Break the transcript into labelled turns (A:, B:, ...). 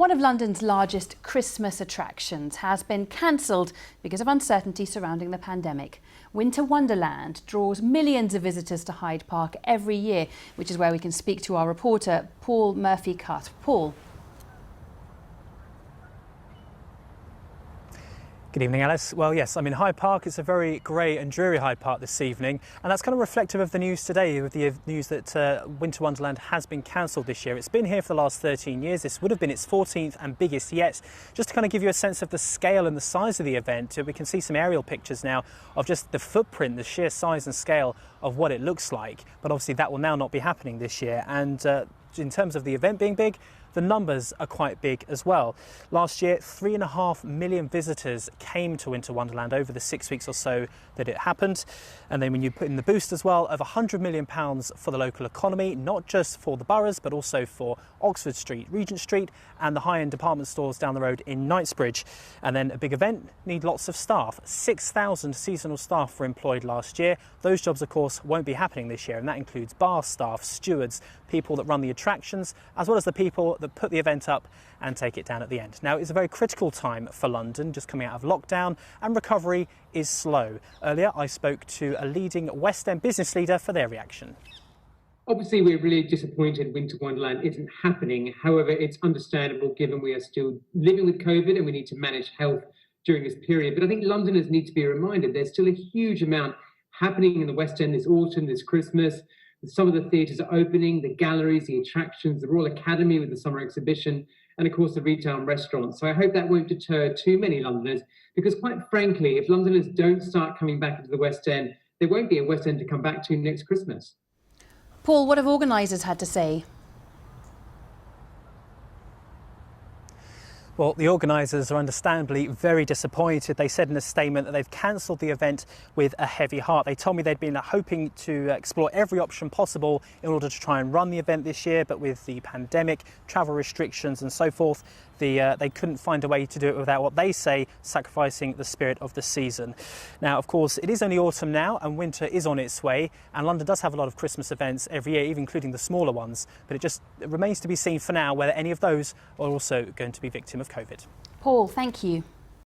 A: One of London's largest Christmas attractions has been cancelled because of uncertainty surrounding the pandemic. Winter Wonderland draws millions of visitors to Hyde Park every year, which is where we can speak to our reporter, Paul Murphy-Cutt. Paul.
B: Good evening, Alice. Well, yes, I'm in Hyde Park. It's a very grey and dreary Hyde Park this evening, and that's kind of reflective of the news today, with the news that Winter Wonderland has been cancelled this year. It's been here for the last 13 years. This would have been its 14th and biggest yet. Just to kind of give you a sense of the scale and the size of the event, we can see some aerial pictures now of just the footprint, the sheer size and scale of what it looks like. But obviously that will now not be happening this year. And in terms of the event being big, the numbers are quite big as well. Last year, 3.5 million visitors came to Winter Wonderland over the 6 weeks or so that it happened. And then when you put in the boost as well of £100 million for the local economy, not just for the boroughs, but also for Oxford Street, Regent Street, and the high-end department stores down the road in Knightsbridge. And then a big event need lots of staff. 6,000 seasonal staff were employed last year. Those jobs, of course, won't be happening this year, and that includes bar staff, stewards, people that run the attractions, as well as the people that put the event up and take it down at the end. Now, it's a very critical time for London, just coming out of lockdown, and recovery is slow. Earlier, I spoke to a leading West End business leader for their reaction.
C: Obviously, we're really disappointed Winter Wonderland isn't happening. However, it's understandable given we are still living with COVID and we need to manage health during this period. But I think Londoners need to be reminded there's still a huge amount happening in the West End this autumn, this Christmas. Some of the theatres are opening, the galleries, the attractions, the Royal Academy with the summer exhibition, and of course the retail and restaurants. So I hope that won't deter too many Londoners, because quite frankly, if Londoners don't start coming back into the West End, there won't be a West End to come back to next Christmas.
A: Paul, what have organisers had to say?
B: Well, the organisers are understandably very disappointed. They said in a statement that they've cancelled the event with a heavy heart. They told me they'd been hoping to explore every option possible in order to try and run the event this year, but with the pandemic, travel restrictions and so forth, they couldn't find a way to do it without what they say sacrificing the spirit of the season. Now, of course, it is only autumn now and winter is on its way, and London does have a lot of Christmas events every year, even including the smaller ones, but it remains to be seen for now whether any of those are also going to be victim of COVID.
A: Paul, thank you.